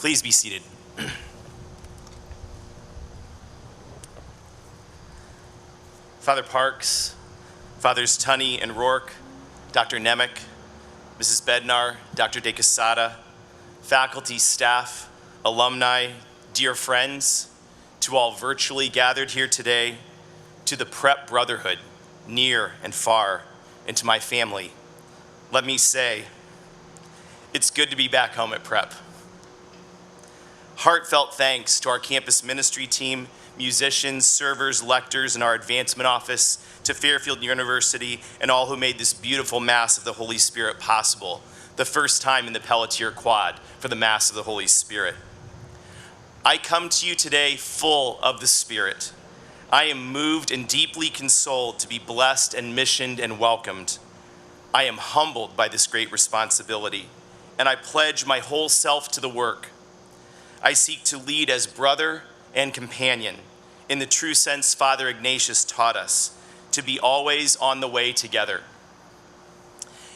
Please be seated. Father Parks, Fathers Tunney and Rourke, Dr. Nemec, Mrs. Bednar, Dr. De Quesada, faculty, staff, alumni, dear friends, to all virtually gathered here today, to the Prep Brotherhood, near and far, and to my family, let me say, it's good to be back home at Prep. Heartfelt thanks to our campus ministry team, musicians, servers, lectors, and our advancement office, to Fairfield University, and all who made this beautiful Mass of the Holy Spirit possible, the first time in the Pelletier Quad for the Mass of the Holy Spirit. I come to you today full of the Spirit. I am moved and deeply consoled to be blessed and missioned and welcomed. I am humbled by this great responsibility, and I pledge my whole self to the work. I seek to lead as brother and companion, in the true sense Father Ignatius taught us, to be always on the way together.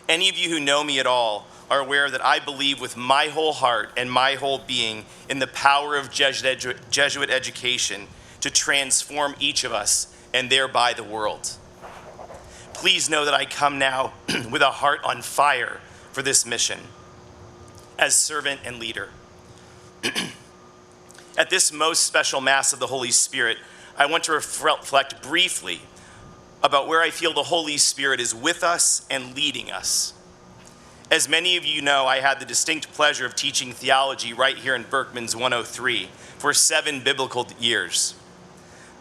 Any of you who know me at all are aware that I believe with my whole heart and my whole being in the power of Jesuit education to transform each of us and thereby the world. Please know that I come now with a heart on fire for this mission as servant and leader. At this most special Mass of the Holy Spirit, I want to reflect briefly about where I feel the Holy Spirit is with us and leading us. As many of you know, I had the distinct pleasure of teaching theology right here in Berkman's 103 for 7 biblical years.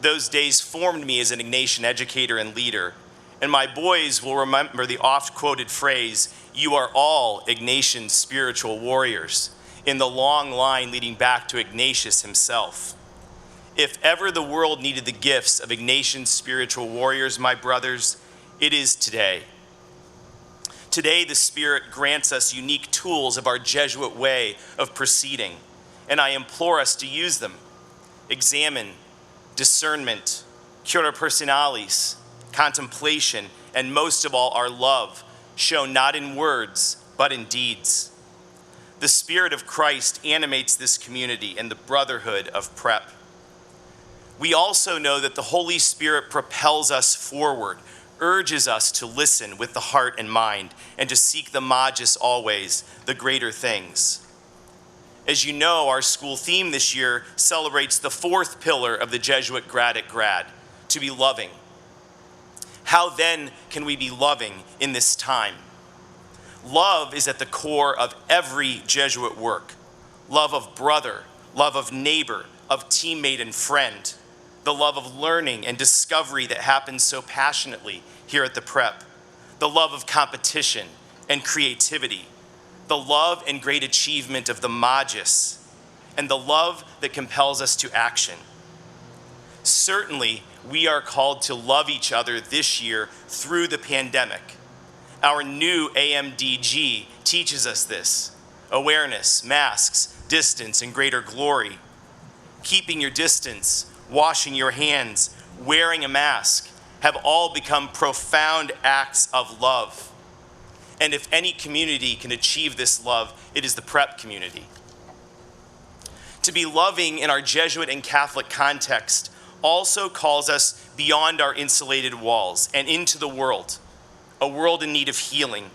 Those days formed me as an Ignatian educator and leader, and my boys will remember the oft-quoted phrase, "You are all Ignatian spiritual warriors," in the long line leading back to Ignatius himself. If ever the world needed the gifts of Ignatian spiritual warriors, my brothers, it is today. Today, the Spirit grants us unique tools of our Jesuit way of proceeding, and I implore us to use them. Examine, discernment, cura personalis, contemplation, and most of all, our love, shown not in words, but in deeds. The Spirit of Christ animates this community and the brotherhood of Prep. We also know that the Holy Spirit propels us forward, urges us to listen with the heart and mind, and to seek the magis always, the greater things. As you know, our school theme this year celebrates the 4th pillar of the Jesuit grad at grad, to be loving. How then can we be loving in this time? Love is at the core of every Jesuit work. Love of brother, love of neighbor, of teammate and friend. The love of learning and discovery that happens so passionately here at the Prep. The love of competition and creativity. The love and great achievement of the magis. And the love that compels us to action. Certainly, we are called to love each other this year through the pandemic. Our new AMDG teaches us this. Awareness, masks, distance, and greater glory. Keeping your distance, washing your hands, wearing a mask have all become profound acts of love. And if any community can achieve this love, it is the Prep community. To be loving in our Jesuit and Catholic context also calls us beyond our insulated walls and into the world. A world in need of healing.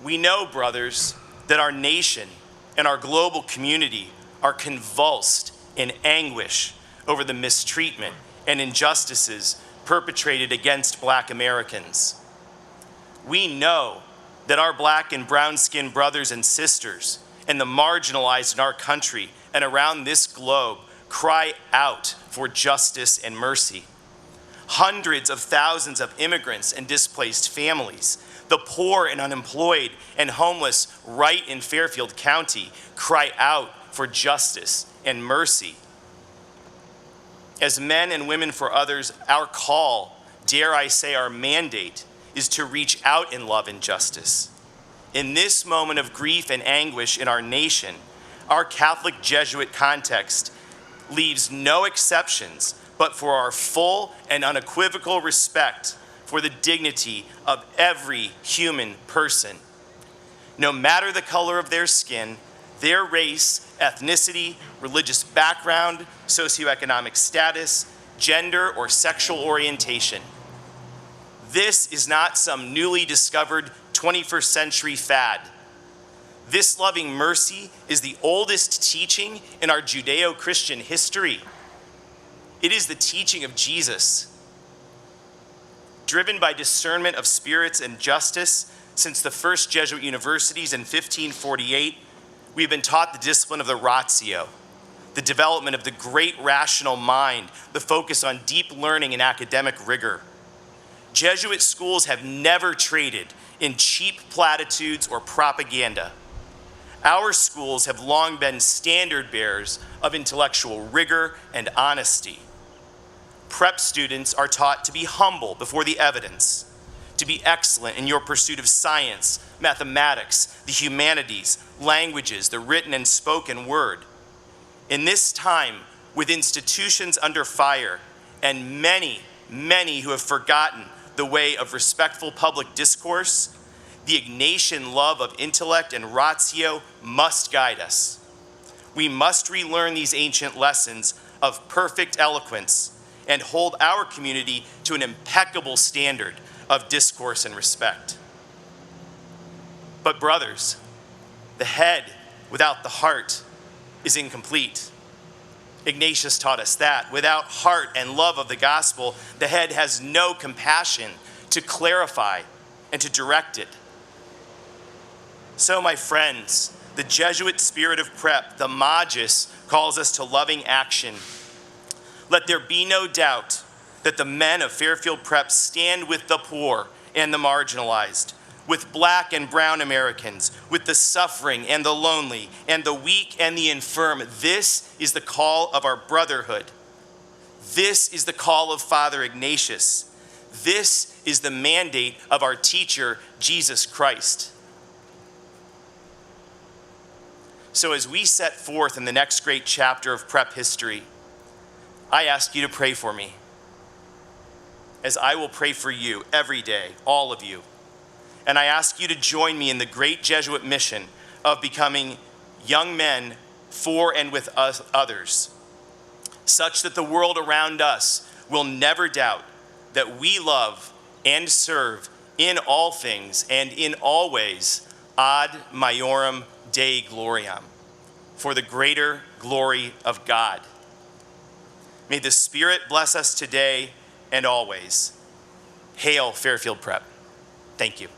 We know, brothers, that our nation and our global community are convulsed in anguish over the mistreatment and injustices perpetrated against Black Americans. We know that our Black and brown-skinned brothers and sisters and the marginalized in our country and around this globe cry out for justice and mercy. Hundreds of thousands of immigrants and displaced families, the poor and unemployed and homeless right in Fairfield County cry out for justice and mercy. As men and women for others, our call, dare I say our mandate, is to reach out in love and justice. In this moment of grief and anguish in our nation, our Catholic Jesuit context leaves no exceptions but for our full and unequivocal respect for the dignity of every human person. No matter the color of their skin, their race, ethnicity, religious background, socioeconomic status, gender, or sexual orientation. This is not some newly discovered 21st century fad. This loving mercy is the oldest teaching in our Judeo-Christian history. It is the teaching of Jesus. Driven by discernment of spirits and justice, since the first Jesuit universities in 1548, we've been taught the discipline of the ratio, the development of the great rational mind, the focus on deep learning and academic rigor. Jesuit schools have never traded in cheap platitudes or propaganda. Our schools have long been standard bearers of intellectual rigor and honesty. Prep students are taught to be humble before the evidence, to be excellent in your pursuit of science, mathematics, the humanities, languages, the written and spoken word. In this time, with institutions under fire and many, many who have forgotten the way of respectful public discourse, the Ignatian love of intellect and ratio must guide us. We must relearn these ancient lessons of perfect eloquence and hold our community to an impeccable standard of discourse and respect. But brothers, the head without the heart is incomplete. Ignatius taught us that without heart and love of the gospel, the head has no compassion to clarify and to direct it. So, my friends, the Jesuit spirit of prep, the Magis, calls us to loving action. Let there be no doubt that the men of Fairfield Prep stand with the poor and the marginalized, with black and brown Americans, with the suffering and the lonely, and the weak and the infirm. This is the call of our brotherhood. This is the call of Father Ignatius. This is the mandate of our teacher, Jesus Christ. So as we set forth in the next great chapter of prep history, I ask you to pray for me, as I will pray for you every day, all of you. And I ask you to join me in the great Jesuit mission of becoming young men for and with us others, such that the world around us will never doubt that we love and serve in all things and in all ways ad maiorem Dei gloriam, for the greater glory of God. May the Spirit bless us today and always. Hail Fairfield Prep. Thank you.